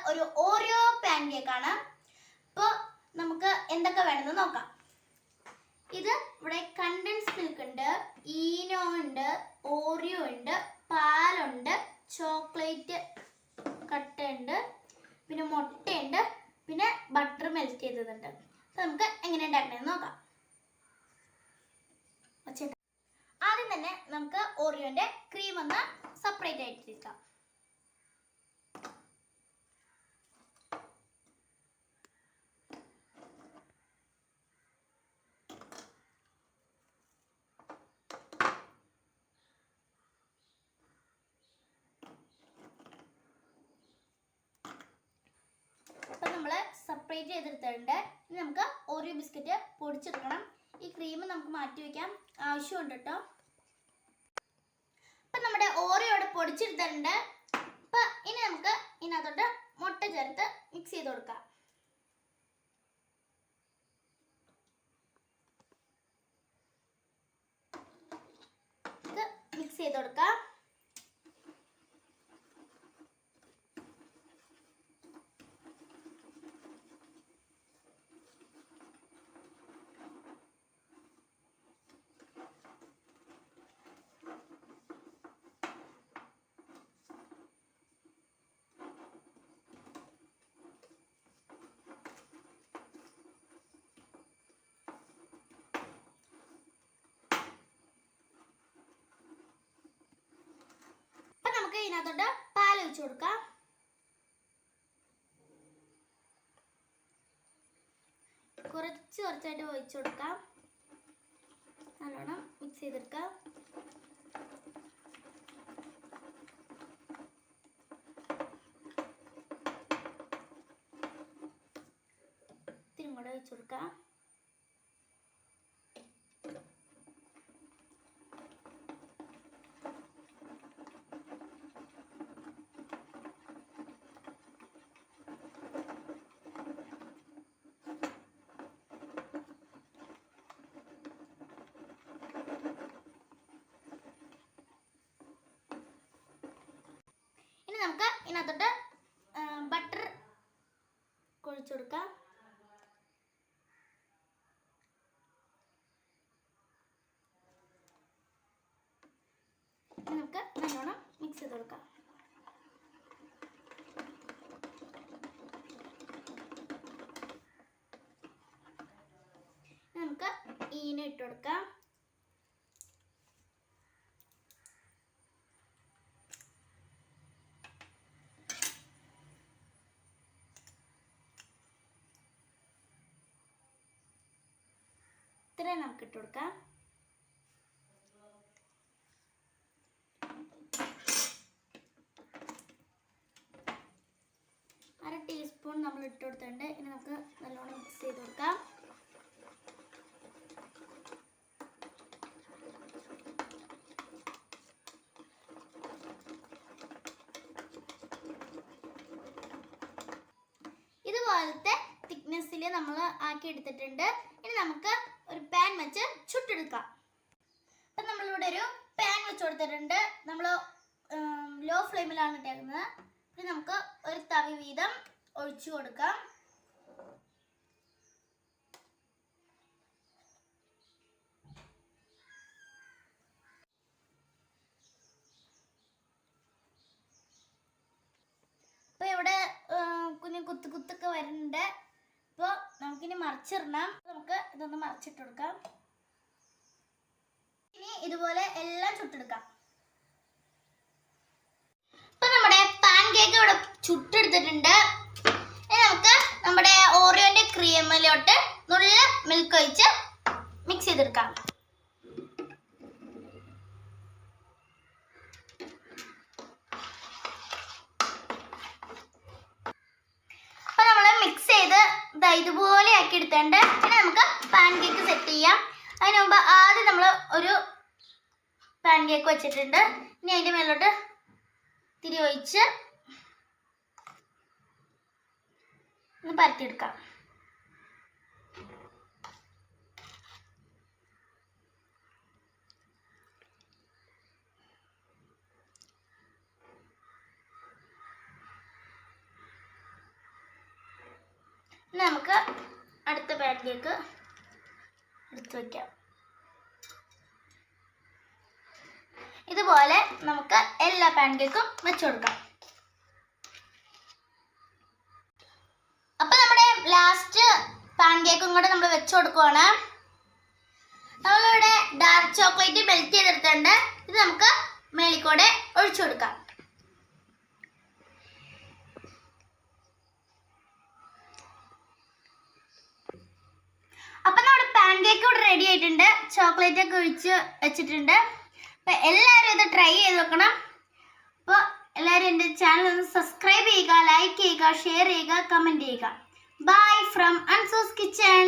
ഒരു Oreo pan cake ആണ്. അപ്പോൾ നമുക്ക് എന്തൊക്കെ വേണമെന്ന് നോക്കാം. ഇത് ഇവിടെ കണ്ടൻസ് മിൽക്ക് ഉണ്ട്, ഈനോ ഉണ്ട്, ഓറിയോ ഉണ്ട്, പാലുണ്ട്, ചോക്ലേറ്റ് കട്ട ഉണ്ട്, പിന്നെ മുട്ടയുണ്ട്, പിന്നെ ബട്ടർ മെൽറ്റ് ചെയ്തതുണ്ട്. അപ്പോൾ നമുക്ക് എങ്ങനെ ഉണ്ടാക്കണമെന്ന് നോക്കാം. ആദ്യം തന്നെ നമുക്ക് ഓറിയോന്റെ ക്രീം ഒന്ന് സെപ്പറേറ്റ് ആയിട്ടിരിക്കാം. സെപ്പറേറ്റ് ചെയ്തെടുത്തിട്ടുണ്ട്. ഇനി നമുക്ക് ഓറിയോ ബിസ്ക്കറ്റ് പൊടിച്ചെടുക്കണം. ഈ ക്രീം നമുക്ക് മാറ്റി വെക്കാം, ആവശ്യമുണ്ട് കേട്ടോ. അപ്പം നമ്മുടെ ഓറിയോ ഇവിടെ പൊടിച്ചെടുത്തിട്ടുണ്ട്. അപ്പം ഇനി നമുക്ക് ഇതിനകത്തോട്ട് മുട്ട ചേർത്ത് മിക്സ് ചെയ്ത് കൊടുക്കാം. മിക്സ് ചെയ്ത് കൊടുക്കാം. നമുക്ക് ഇതിനകത്തോട്ട് പാൽ ഒഴിച്ചു കൊടുക്കാം. കുറച്ചായിട്ട് ഒഴിച്ചു കൊടുക്കാം. നല്ലോണം മിക്സ് ചെയ്തെടുക്കാം. ഇത്തിരി കൂടെ ഒഴിച്ചു കൊടുക്കാം. നമുക്ക് ഇതിനകത്തോട്ട് ബട്ടർ ഒഴിച്ചു കൊടുക്കാം. നമുക്ക് നല്ലോണം മിക്സ് ചെയ്ത് കൊടുക്കാം. നമുക്ക് ഈനോ ഇട്ട് കൊടുക്കാം. ഇത്രയും നമുക്ക് ഇട്ട് കൊടുക്കാം. അര ടീസ്പൂൺ നമ്മൾ ഇട്ട് കൊടുത്തിട്ടുണ്ട്. ഇനി നമുക്ക് നല്ലോണം മിക്സ് ചെയ്ത് കൊടുക്കാം. ഇതുപോലത്തെ തിക്നെസ്സിൽ നമ്മൾ ആക്കി എടുത്തിട്ടുണ്ട്. ഇനി നമുക്ക് ഒരു പാൻ വെച്ച് ചുട്ടെടുക്കാം. അപ്പം നമ്മളിവിടെ ഒരു പാൻ വെച്ച് കൊടുത്തിട്ടുണ്ട്. നമ്മൾ ലോ ഫ്ലെയിമിലാണ് ഇട്ടേക്കുന്നത്. ഇനി നമുക്ക് ഒരു തവി വീതം ഒഴിച്ചു കൊടുക്കാം. അപ്പോൾ ഇവിടെ കുഞ്ഞു കുത്തൊക്കെ വരുന്നുണ്ട്. അപ്പോൾ നമുക്കിനി മറിച്ചിടണം. നമുക്ക് ഇതൊന്ന് മറിച്ചിട്ട് കൊടുക്കാം. ഇനി ഇതുപോലെ എല്ലാം ചുട്ടെടുക്കാം. ഇപ്പൊ നമ്മുടെ പാൻ കേക്ക് ഇവിടെ ചുട്ടെടുത്തിട്ടുണ്ട്. ഇനി നമുക്ക് നമ്മുടെ ഓറിയോന്റെ ക്രീമിലോട്ട് നുള്ള മിൽക്ക് ഒഴിച്ച് മിക്സ് ചെയ്തെടുക്കാം. മിക്സ് ചെയ്ത് ഇതുപോലെ ആക്കി എടുത്തിട്ടുണ്ട്. ഇനി നമുക്ക് പാൻ കേക്ക് സെറ്റ് ചെയ്യാം. അതിന് മുമ്പ് ആദ്യം നമ്മൾ ഒരു പാൻ കേക്ക് വെച്ചിട്ടുണ്ട്. ഇനി അതിൻ്റെ മേലോട്ട് തിരി ഒഴിച്ച് ഒന്ന് പരത്തിയെടുക്കാം. നമുക്ക് അടുത്ത പാൻ കേക്ക് എടുത്ത് വയ്ക്കാം. ഇതുപോലെ നമുക്ക് എല്ലാ പാൻ കേക്കും വെച്ചു കൊടുക്കാം. അപ്പൊ നമ്മുടെ ലാസ്റ്റ് പാൻ കേക്കും കൂടെ നമ്മൾ വെച്ചു കൊടുക്കുവാണ്. നമ്മളിവിടെ ഡാർക്ക് ചോക്ലേറ്റ് മെൽറ്റ് ചെയ്തെടുത്തിട്ടുണ്ട്. ഇത് നമുക്ക് മേളിക്കൂടെ ഒഴിച്ചു കൊടുക്കാം. അപ്പൊ നമ്മുടെ പാൻ കേക്ക് ഇവിടെ റെഡി ആയിട്ടുണ്ട്. ചോക്ലേറ്റ് ഒക്കെ ഒഴിച്ച് വെച്ചിട്ടുണ്ട്. അപ്പൊ എല്ലാവരും ഇത് ട്രൈ ചെയ്ത് നോക്കണം. അപ്പോൾ എല്ലാവരും എൻ്റെ ചാനൽ ഒന്ന് സബ്സ്ക്രൈബ് ചെയ്യുക, ലൈക്ക് ചെയ്യുക, ഷെയർ ചെയ്യുക, കമൻറ്റ് ചെയ്യുക. Bye from Ansu's kitchen.